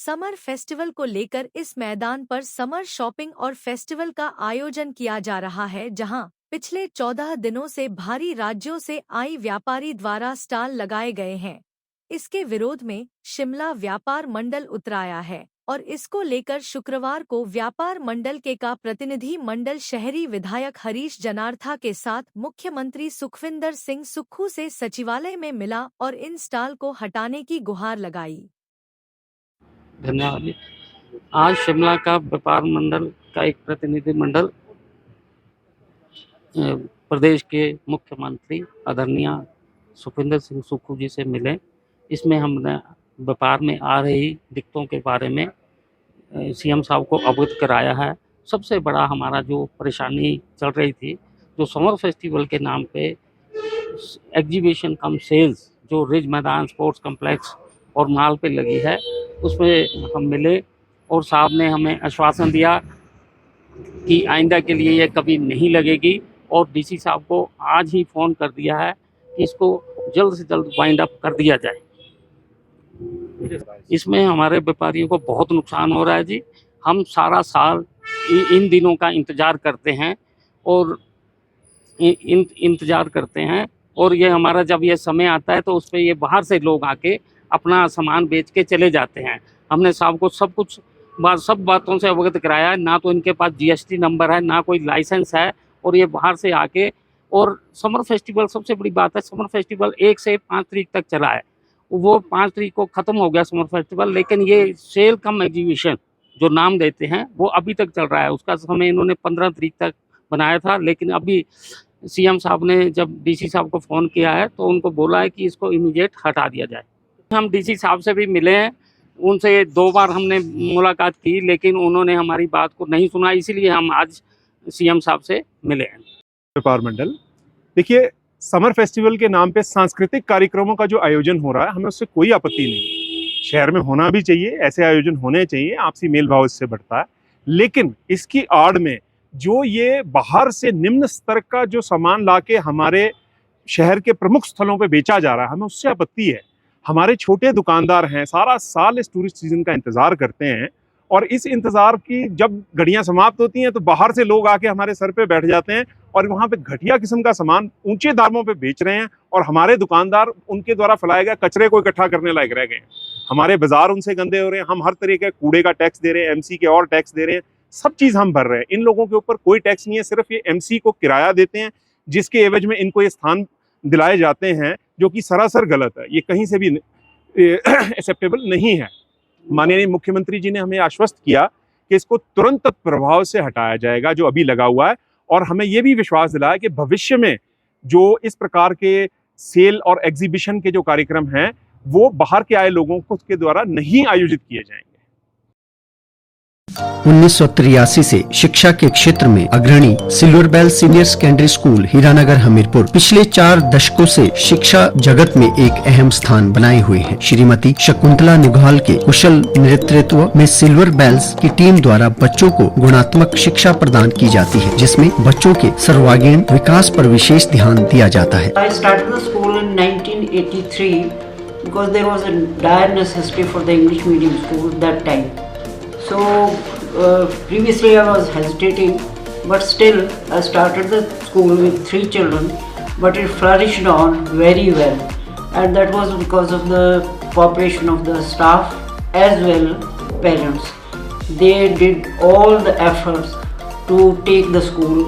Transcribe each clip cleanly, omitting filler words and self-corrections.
Summer festival को लेकर इस मैदान पर समर शॉपिंग और फेस्टिवल का आयोजन किया जा रहा है, जहां पिछले 14 दिनों से भारी राज्यों से आई व्यापारी द्वारा स्टॉल लगाए गए हैं। इसके विरोध में शिमला व्यापार मंडल उतराया है और इसको लेकर शुक्रवार को व्यापार मंडल का प्रतिनिधि मंडल शहरी विधायक हरीश जनार्था के साथ मुख्यमंत्री सुखविंदर सिंह सुक्खू से सचिवालय में मिला और इन स्टॉल को हटाने की गुहार लगाई। धन्यवाद। आज शिमला का व्यापार मंडल का एक प्रतिनिधि मंडल प्रदेश के मुख्यमंत्री आदरणीय सुखविंदर सिंह सुक्खू जी से मिले। इसमें हमने व्यापार में आ रही दिक्कतों के बारे में सीएम साहब को अवगत कराया है। सबसे बड़ा हमारा जो परेशानी चल रही थी, जो समर फेस्टिवल के नाम पे एग्जीबिशन कम सेल्स जो रिज मैदान स्पोर्ट्स कम्प्लेक्स और माल पे लगी है, उसमें हम मिले और साहब ने हमें आश्वासन दिया कि आइंदा के लिए ये कभी नहीं लगेगी और डीसी साहब को आज ही फ़ोन कर दिया है कि इसको जल्द से जल्द वाइंड अप कर दिया जाए। इसमें हमारे व्यापारियों को बहुत नुकसान हो रहा है जी। हम सारा साल इन दिनों का इंतज़ार करते हैं और इंतज़ार करते हैं और ये हमारा जब ये समय आता है तो उस पर ये बाहर से लोग आके अपना सामान बेच के चले जाते हैं। हमने साहब को सब बातों से अवगत कराया है। ना तो इनके पास जीएसटी नंबर है, ना कोई लाइसेंस है और ये बाहर से आके, और समर फेस्टिवल सबसे बड़ी बात है, समर फेस्टिवल 1 से 5 तारीख तक चला है। वो 5 तारीख को ख़त्म हो गया समर फेस्टिवल, लेकिन ये सेल कम एग्जीबिशन जो नाम देते हैं वो अभी तक चल रहा है। उसका समय इन्होंने 15 तारीख तक बनाया था, लेकिन अभी सीएम साहब ने जब डीसी साहब को फ़ोन किया है तो उनको बोला है कि इसको इमीडिएट हटा दिया जाए। हम डीसी साहब से भी मिले हैं, उनसे 2 बार हमने मुलाकात की, लेकिन उन्होंने हमारी बात को नहीं सुना, इसीलिए हम आज सीएम साहब से मिले हैं। व्यापार मंडल, देखिए, समर फेस्टिवल के नाम पे सांस्कृतिक कार्यक्रमों का जो आयोजन हो रहा है, हमें उससे कोई आपत्ति नहीं। शहर में होना भी चाहिए, ऐसे आयोजन होने चाहिए, आपसी मेल भाव इससे बढ़ता है। लेकिन इसकी आड़ में जो ये बाहर से निम्न स्तर का जो सामान लाके हमारे शहर के प्रमुख स्थलों पे बेचा जा रहा है, हमें उससे आपत्ति है। हमारे छोटे दुकानदार हैं, सारा साल इस टूरिस्ट सीजन का इंतज़ार करते हैं और इस इंतज़ार की जब घड़ियां समाप्त होती हैं तो बाहर से लोग आके हमारे सर पे बैठ जाते हैं और वहाँ पे घटिया किस्म का सामान ऊंचे दामों पे बेच रहे हैं और हमारे दुकानदार उनके द्वारा फैलाए गए कचरे को इकट्ठा करने लायक रह गए हैं। हमारे बाजार उनसे गंदे हो रहे हैं। हम हर तरह के कूड़े का टैक्स दे रहे हैं, एमसी के और टैक्स दे रहे हैं, सब चीज़ हम भर रहे हैं। इन लोगों के ऊपर कोई टैक्स नहीं है, सिर्फ ये एमसी को किराया देते हैं, जिसके एवज में इनको ये स्थान दिलाए जाते हैं, जो कि सरासर गलत है। ये कहीं से भी एक्सेप्टेबल नहीं है। माननीय मुख्यमंत्री जी ने हमें आश्वस्त किया कि इसको तुरंत प्रभाव से हटाया जाएगा जो अभी लगा हुआ है, और हमें यह भी विश्वास दिलाया कि भविष्य में जो इस प्रकार के सेल और एग्जीबिशन के जो कार्यक्रम हैं वो बाहर के आए लोगों को उसके द्वारा नहीं आयोजित किए जाएंगे। 1983 से शिक्षा के क्षेत्र में अग्रणी Silver Bell Senior Secondary School Hiranagar Hamirpur पिछले 4 दशकों से शिक्षा जगत में एक अहम स्थान बनाए हुए है। श्रीमती शकुंतला निघाल के कुशल नेतृत्व में सिल्वर बेल्स की टीम द्वारा बच्चों को गुणात्मक शिक्षा प्रदान की जाती है, जिसमें बच्चों के सर्वांगीण विकास पर विशेष ध्यान दिया जाता है। I started the school in 1983 because there was a dire necessity for the English medium school that time. So previously I was hesitating, but still I started the school with 3 children, but it flourished on very well, and that was because of the cooperation of the staff as well parents. They did all the efforts to take the school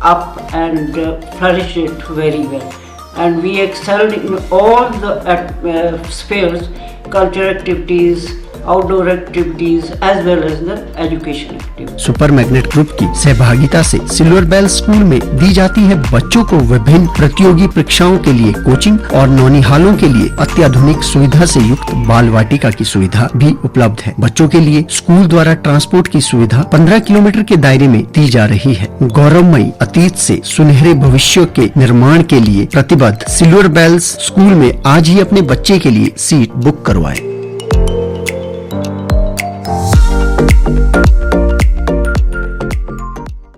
up and flourish it very well, and we excelled in all the spheres, cultural activities, outdoor activities as well as the education activities. Super Magnet Group की सहभागिता से silver bell school में दी जाती है बच्चों को विभिन्न प्रतियोगी परीक्षाओं के लिए कोचिंग और नौनिहालों के लिए अत्याधुनिक सुविधा से युक्त बाल वाटिका की सुविधा भी उपलब्ध है। बच्चों के लिए स्कूल द्वारा ट्रांसपोर्ट की सुविधा 15 किलोमीटर के दायरे में दी जा रही है। गौरवमयी अतीत से सुनहरे भविष्य के निर्माण के लिए प्रतिबद्ध सिल्वर बेल्स स्कूल में आज ही अपने बच्चे के लिए सीट बुक करवाएं।